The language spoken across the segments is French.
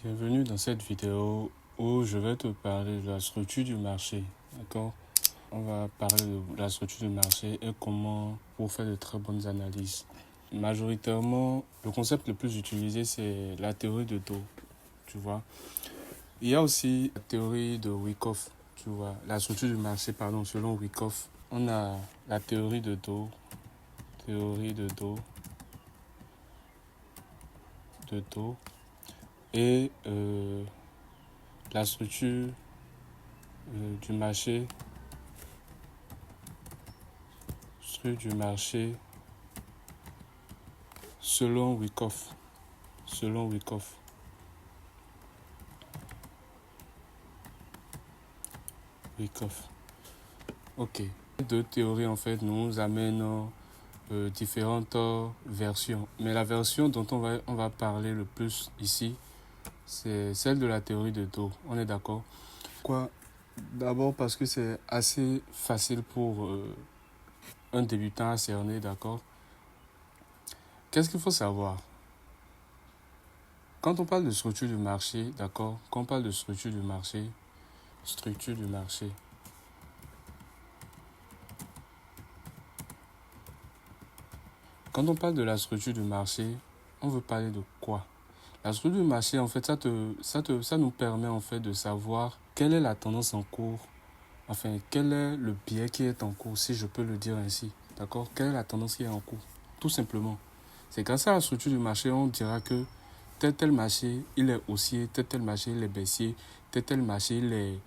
Bienvenue dans cette vidéo où je vais te parler de la structure du marché. D'accord? On va parler de la structure du marché et comment pour faire de très bonnes analyses. Majoritairement, le concept le plus utilisé, c'est la théorie de Dow. Tu vois? Il y a aussi la théorie de Wyckoff. Tu vois? La structure du marché, pardon, selon Wyckoff. On a la théorie de Dow. Théorie de Dow. Et la structure du marché. Du marché selon Wyckoff. Ok. Deux théories en fait nous amènent différentes versions. Mais la version dont on va parler le plus ici, c'est celle de la théorie de Dow. On est d'accord? Quoi? D'abord parce que c'est assez facile pour un débutant à cerner, d'accord? Qu'est-ce qu'il faut savoir? Quand on parle de structure du marché, d'accord? Quand on parle de structure du marché, Quand on parle de la structure du marché, on veut parler de quoi? La structure du marché, en fait, ça nous permet en fait de savoir quelle est la tendance en cours, enfin, quel est le biais qui est en cours, si je peux le dire ainsi. D'accord? Quelle est la tendance qui est en cours? Tout simplement. C'est grâce à la structure du marché, on dira que tel marché, il est haussier, tel marché, il est baissier, tel marché, il est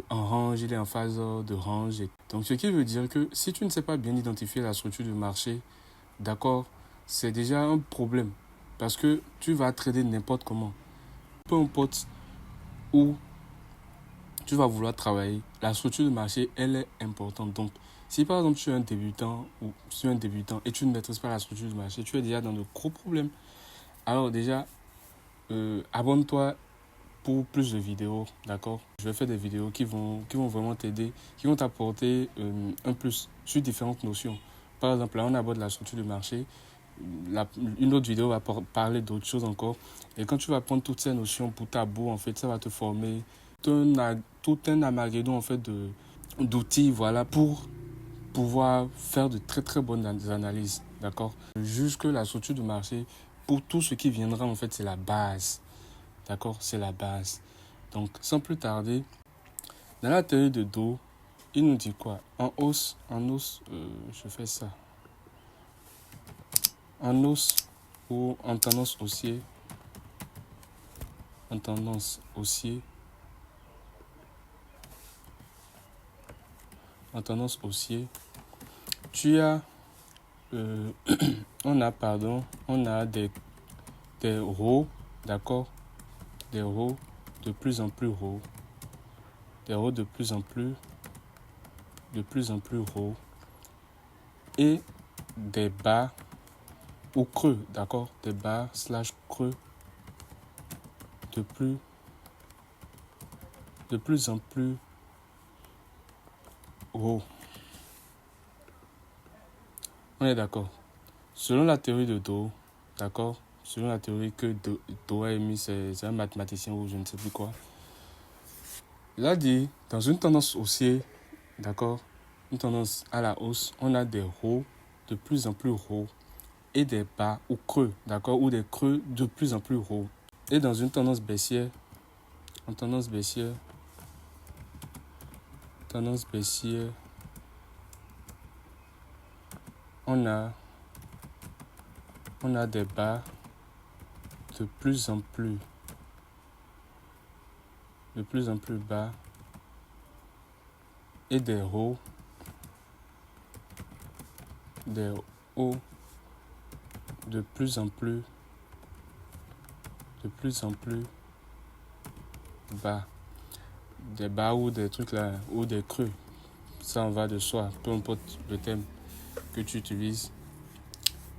en range, il est en phase de range. Donc, ce qui veut dire que si tu ne sais pas bien identifier la structure du marché, d'accord, c'est déjà un problème parce que tu vas trader n'importe comment. Peu importe où tu vas vouloir travailler, la structure du marché, elle est importante. Donc, si par exemple tu es un débutant et tu ne maîtrises pas la structure du marché, tu es déjà dans de gros problèmes. Alors déjà, abonne-toi pour plus de vidéos, d'accord? Je vais faire des vidéos qui vont vraiment t'aider, qui vont t'apporter un plus sur différentes notions. Par exemple, là, on aborde la structure du marché. Une autre vidéo va parler d'autres choses encore. Et quand tu vas prendre toutes ces notions pour ta boue, en fait, ça va te former tout un amalgame en fait d'outils, voilà, pour pouvoir faire de très très bonnes analyses, d'accord? Jusque la structure du marché, pour tout ce qui viendra, en fait, c'est la base, d'accord? C'est la base. Donc, sans plus tarder, dans la théorie de Dow, il nous dit quoi? Je fais ça. En hausse ou en tendance haussier, tu as on a des hauts, d'accord, des hauts de plus en plus hauts, des hauts de plus en plus hauts et des bas ou creux, d'accord, des bas / creux de plus en plus hauts. On est d'accord. Selon la théorie de Dow, d'accord, selon la théorie que Dow a émise, c'est un mathématicien ou je ne sais plus quoi. Il a dit, dans une tendance haussière, d'accord, une tendance à la hausse, on a des hauts de plus en plus hauts et des bas ou creux, d'accord, ou des creux de plus en plus hauts. Et dans une tendance baissière, on a des bas de plus en plus bas et des hauts de plus en plus bas. Des bas ou des trucs là, ou des creux. Ça en va de soi. Peu importe le thème que tu utilises,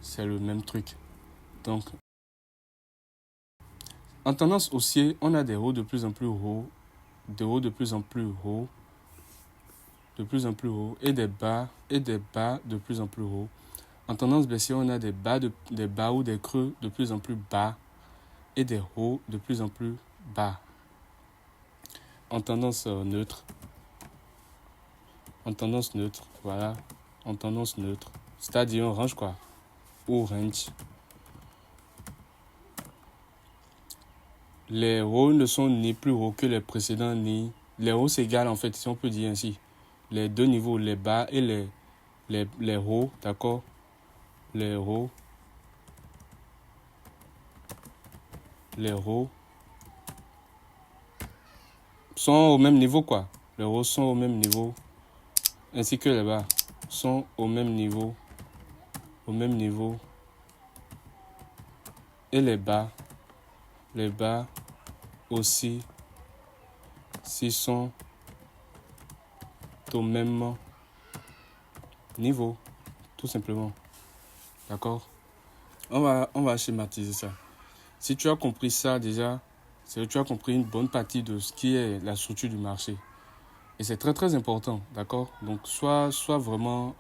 c'est le même truc. Donc, en tendance haussière, on a des hauts de plus en plus hauts, des hauts de plus en plus hauts, et des bas de plus en plus hauts. En tendance baissière, on a des bas ou des creux de plus en plus bas et des hauts de plus en plus bas. En tendance neutre. En tendance neutre, voilà. En tendance neutre. C'est-à-dire orange quoi. Orange. Les hauts ne sont ni plus hauts que les précédents, ni... Les hauts s'égalent en fait, si on peut dire ainsi. Les deux niveaux, les bas et les hauts, d'accord? Les hauts. Les hauts sont au même niveau quoi. Les hauts sont au même niveau. Ainsi que les bas sont au même niveau. Au même niveau. Et les bas aussi, s'ils sont au même niveau, tout simplement. D'accord? On va schématiser ça. Si tu as compris ça déjà, c'est que tu as compris une bonne partie de ce qui est la structure du marché. Et c'est très très important, d'accord? Donc sois vraiment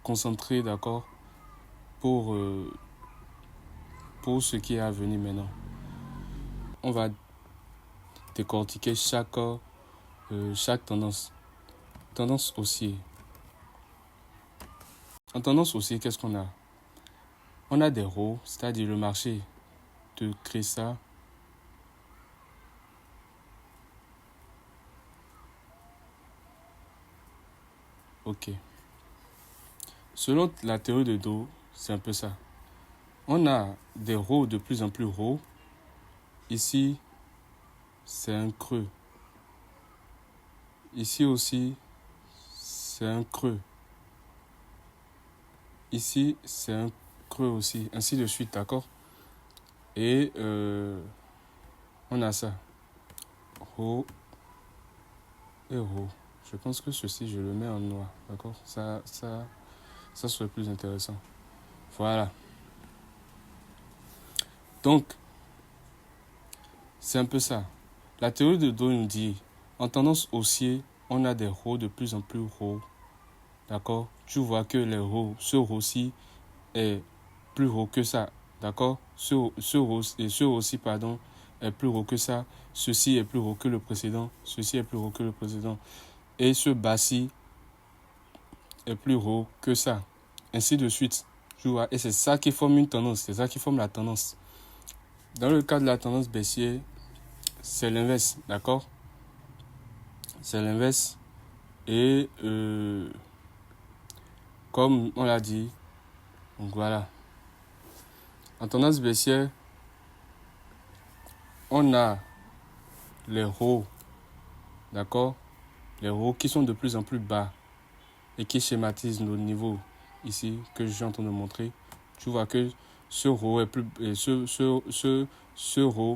concentré, d'accord, pour ce qui est à venir maintenant. On va décortiquer chaque tendance. Tendance haussier. En tendance haussier, qu'est-ce qu'on a? On a des hauts, c'est-à-dire le marché te crée ça. Ok. Selon la théorie de dos, c'est un peu ça. On a des hauts de plus en plus hauts. Ici, c'est un creux. Ici aussi, c'est un creux. Ici, c'est un creux aussi. Ainsi de suite, d'accord? Et on a ça. Haut et haut. Je pense que ceci, je le mets en noir, d'accord? Ça serait plus intéressant. Voilà. Donc, c'est un peu ça. La théorie de dos nous dit, en tendance haussier, on a des hauts de plus en plus hauts. D'accord? Tu vois que les hauts, ce haut-ci est plus haut que ça. D'accord? Ce haut-ci, pardon, est plus haut que ça. Ceci est plus haut que le précédent. Ceci est plus haut que le précédent. Et ce bas-ci est plus haut que ça. Ainsi de suite. Tu vois? Et c'est ça qui forme une tendance. C'est ça qui forme la tendance. Dans le cas de la tendance baissière, c'est l'inverse. D'accord? C'est l'inverse. Et comme on l'a dit, donc voilà. En tendance baissière, on a les hauts, d'accord? Les hauts qui sont de plus en plus bas et qui schématisent nos niveaux ici que je suis en train de montrer. Tu vois que ce haut est plus ce haut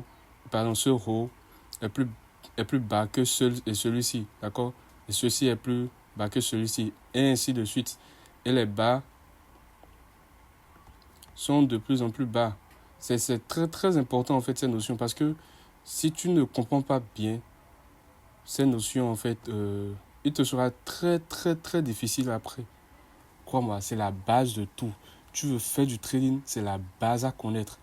est plus bas que celui-ci, d'accord? Et ceci est plus bas que celui-ci et ainsi de suite. Et les bas sont de plus en plus bas. C'est très très important en fait ces notions parce que si tu ne comprends pas bien ces notions en fait, il te sera très très très difficile après. Crois-moi, c'est la base de tout. Tu veux faire du trading, c'est la base à connaître.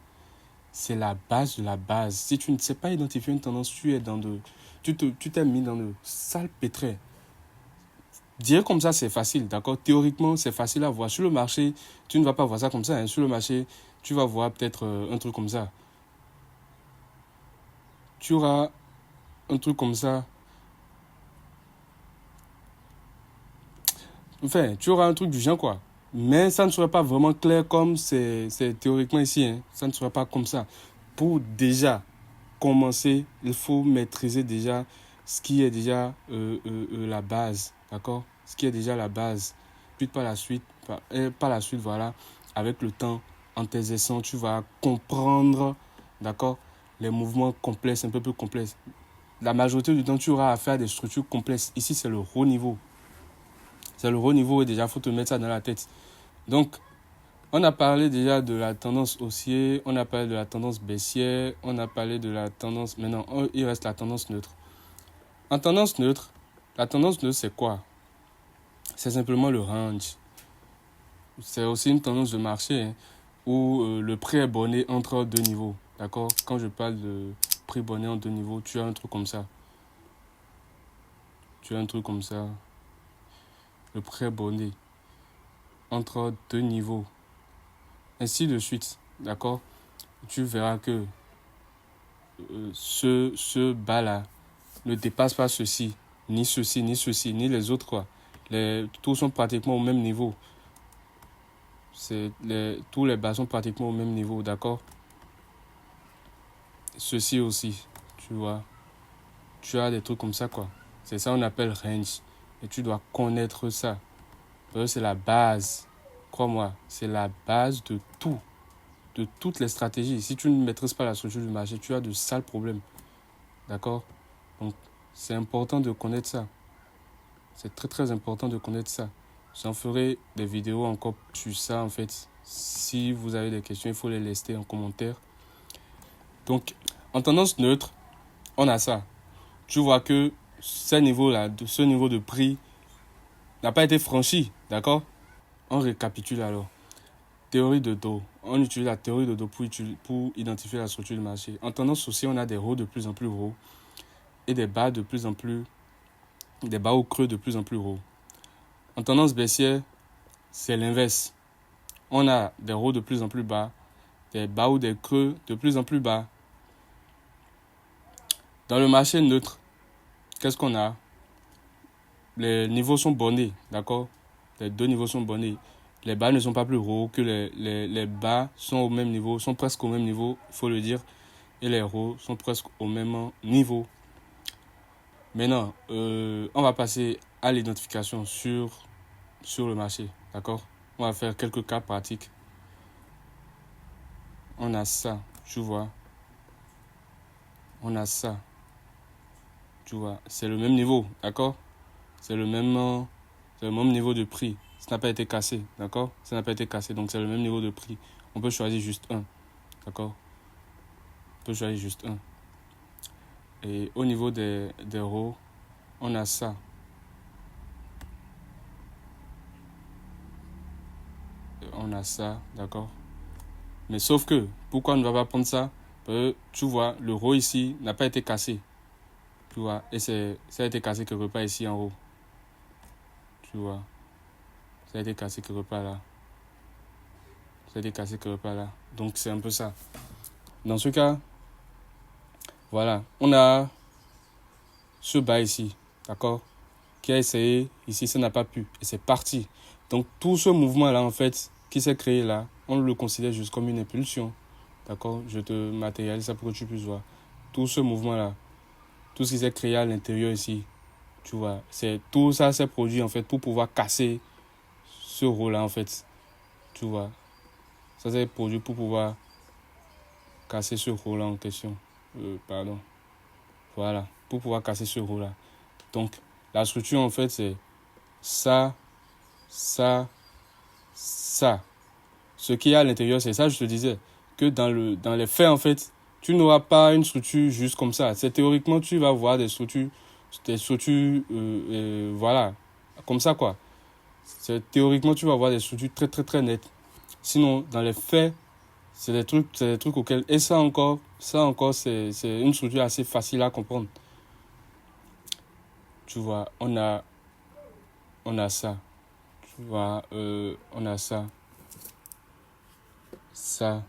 C'est la base de la base. Si tu ne sais pas identifier une tendance, tu t'es mis dans le sale pétrin. Dire comme ça, c'est facile, d'accord? Théoriquement, c'est facile à voir. Sur le marché, tu ne vas pas voir ça comme ça, hein. Sur le marché, tu vas voir peut-être un truc comme ça. Tu auras un truc comme ça. Enfin, tu auras un truc du genre, quoi. Mais ça ne sera pas vraiment clair comme c'est théoriquement ici, hein. Ça ne sera pas comme ça. Pour déjà commencer, il faut maîtriser déjà ce qui est déjà la base, d'accord? Ce qui est déjà la base. Puis par la suite, voilà, avec le temps, en t'exerçant, tu vas comprendre, d'accord, les mouvements complexes, un peu plus complexes. La majorité du temps, tu auras affaire à des structures complexes. Ici, c'est le haut niveau. C'est le haut niveau et déjà, il faut te mettre ça dans la tête. Donc, on a parlé déjà de la tendance haussière, on a parlé de la tendance baissière, on a parlé de la tendance... Maintenant, il reste la tendance neutre. En tendance neutre, la tendance neutre, c'est quoi? C'est simplement le range. C'est aussi une tendance de marché, hein, où le prix est borné entre deux niveaux. D'accord? Quand je parle de prix bonnet en deux niveaux, tu as un truc comme ça. Tu as un truc comme ça. Le prix bonnet entre deux niveaux. Ainsi de suite. D'accord? Tu verras que ce bas-là ne dépasse pas ceci, ni ceci, ni ceci, ni les autres, quoi. Tous sont pratiquement au même niveau. Tous les bas sont pratiquement au même niveau, d'accord? Ceci aussi, tu vois. Tu as des trucs comme ça, quoi. C'est ça qu'on appelle range. Et tu dois connaître ça. Parce que c'est la base. Crois-moi, c'est la base de tout. De toutes les stratégies. Si tu ne maîtrises pas la structure du marché, tu as de sales problèmes. D'accord? Donc, c'est important de connaître ça. C'est très très important de connaître ça. J'en ferai des vidéos encore sur ça en fait. Si vous avez des questions, il faut les laisser en commentaire. Donc, en tendance neutre, on a ça. Tu vois que ce niveau de prix n'a pas été franchi, d'accord? On récapitule alors. Théorie de dos. On utilise la théorie de dos pour identifier la structure du marché. En tendance haussière, on a des hauts de plus en plus hauts et des bas des bas ou creux de plus en plus hauts. En tendance baissière, c'est l'inverse. On a des hauts de plus en plus bas, des bas ou des creux de plus en plus bas. Dans le marché neutre, qu'est-ce qu'on a? Les niveaux sont bornés, d'accord? Les deux niveaux sont bornés. Les bas ne sont pas plus hauts que les bas sont au même niveau, sont presque au même niveau, il faut le dire. Et les hauts sont presque au même niveau. Maintenant, on va passer à l'identification sur le marché, d'accord? On va faire quelques cas pratiques. On a ça, tu vois. On a ça, tu vois. C'est le même niveau, d'accord? C'est le même niveau de prix. Ça n'a pas été cassé, d'accord? Ça n'a pas été cassé, donc c'est le même niveau de prix. On peut choisir juste un, d'accord? On peut choisir juste un. Et au niveau des rows, on a ça. On a ça, d'accord? Mais sauf que, pourquoi on ne va pas prendre ça? Tu vois, le row ici n'a pas été cassé. Tu vois, et ça a été cassé quelque part ici en haut. Tu vois, ça a été cassé quelque part là. Ça a été cassé quelque part là. Donc c'est un peu ça. Dans ce cas, voilà, on a ce bas ici, d'accord, qui a essayé, ici ça n'a pas pu, et c'est parti. Donc tout ce mouvement là en fait, qui s'est créé là, on le considère juste comme une impulsion, d'accord? Je te matérialise ça pour que tu puisses voir. Tout ce mouvement là, tout ce qui s'est créé à l'intérieur ici, tu vois, tout ça s'est produit en fait pour pouvoir casser ce rôle là en fait, tu vois. Ça s'est produit pour pouvoir casser ce rôle là en question. Pardon. Voilà, pour pouvoir casser ce rôle là. Donc, la structure, en fait, c'est ça, ça, ça. Ce qu'il y a à l'intérieur, c'est ça, je te disais, que dans les faits, en fait, tu n'auras pas une structure juste comme ça. C'est théoriquement, tu vas voir des structures voilà, comme ça, quoi. Théoriquement, tu vas voir des structures très, très, très nettes. Sinon, dans les faits, c'est des trucs auxquels... Et ça encore, c'est une structure assez facile à comprendre. Tu vois, on a ça. Tu vois, on a ça, ça.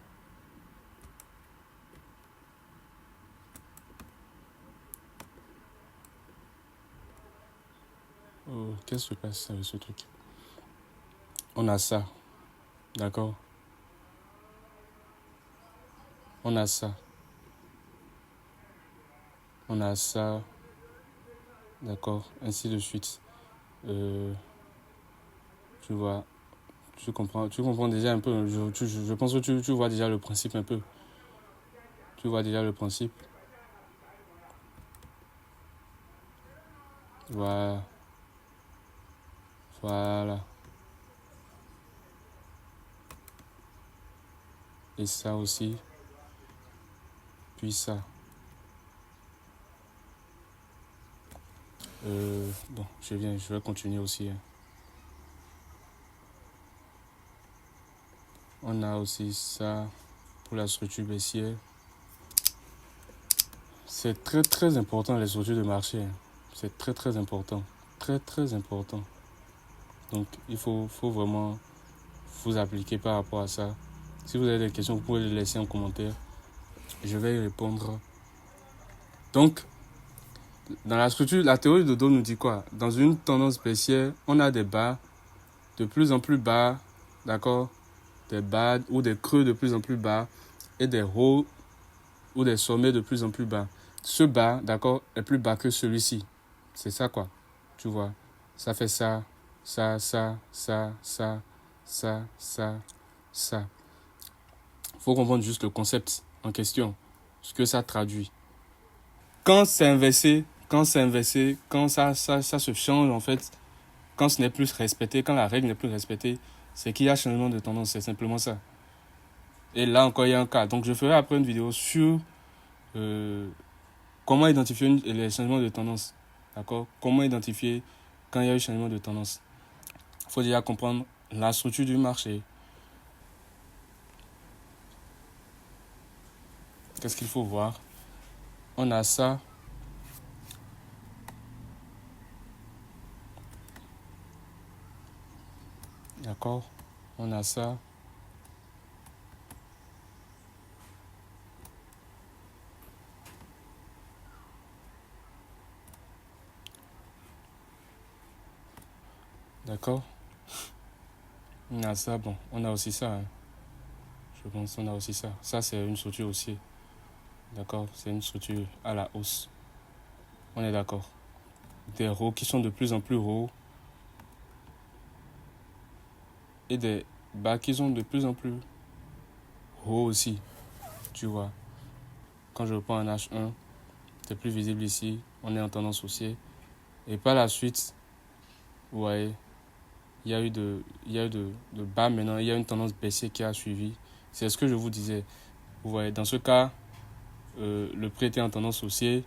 Oh, qu'est-ce qui se passe avec ce truc? On a ça, d'accord? On a ça. On a ça, d'accord? Ainsi de suite. Euh, tu vois, tu comprends déjà un peu. Je pense que tu vois déjà le principe un peu. Tu vois déjà le principe. Voilà, voilà. Et ça aussi, puis ça. Bon, je vais continuer aussi, hein. On a aussi ça pour la structure baissière. C'est très très important les structures de marché. C'est très très important. Très très important. Donc il faut vraiment vous appliquer par rapport à ça. Si vous avez des questions, vous pouvez les laisser en commentaire. Je vais y répondre. Donc, dans la structure, la théorie de Dodo nous dit quoi? Dans une tendance baissière, on a des bas de plus en plus bas, d'accord? Des bas ou des creux de plus en plus bas et des hauts ou des sommets de plus en plus bas. Ce bas, d'accord, est plus bas que celui-ci. C'est ça, quoi. Tu vois, ça fait ça, ça, ça, ça, ça, ça, ça, ça. Il faut comprendre juste le concept en question, ce que ça traduit. Quand c'est inversé, quand ça se change, en fait, quand ce n'est plus respecté, quand la règle n'est plus respectée, c'est qu'il y a changement de tendance, c'est simplement ça. Et là encore, il y a un cas. Donc, je ferai après une vidéo sur comment identifier les changements de tendance. D'accord? Comment identifier quand il y a eu changement de tendance. Il faut déjà comprendre la structure du marché. Qu'est-ce qu'il faut voir? On a ça. D'accord? On a ça. D'accord? On a ça. Bon, on a aussi ça. Hein. Je pense qu'on a aussi ça. Ça, c'est une structure aussi. D'accord? C'est une structure à la hausse. On est d'accord. Des hauts qui sont de plus en plus hauts. Et des bas qui sont de plus en plus hauts aussi. Tu vois? Quand je prends un H1, c'est plus visible ici. On est en tendance haussière. Et par la suite, vous voyez, il y a eu de bas maintenant. Il y a une tendance baissière qui a suivi. C'est ce que je vous disais. Vous voyez, dans ce cas, le prix était en tendance haussière,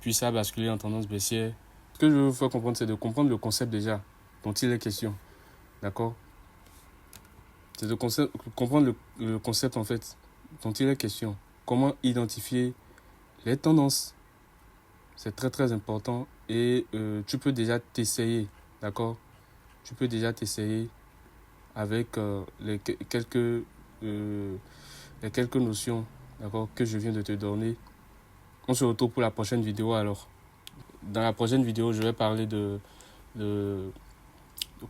puis ça a basculé en tendance baissière. Ce que je veux vous faire comprendre, c'est de comprendre le concept déjà dont il est question. D'accord? C'est de comprendre le concept en fait dont il est question. Comment identifier les tendances. C'est très très important et tu peux déjà t'essayer. D'accord? Tu peux déjà t'essayer avec les quelques notions, d'accord, que je viens de te donner. On se retrouve pour la prochaine vidéo alors. Dans la prochaine vidéo, je vais parler de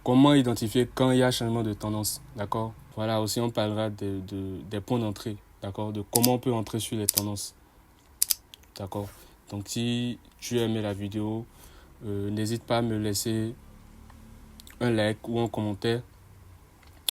comment identifier quand il y a changement de tendance, d'accord. Voilà, aussi on parlera des points d'entrée, d'accord, de comment on peut entrer sur les tendances, d'accord. Donc si tu as aimé la vidéo, n'hésite pas à me laisser un like ou un commentaire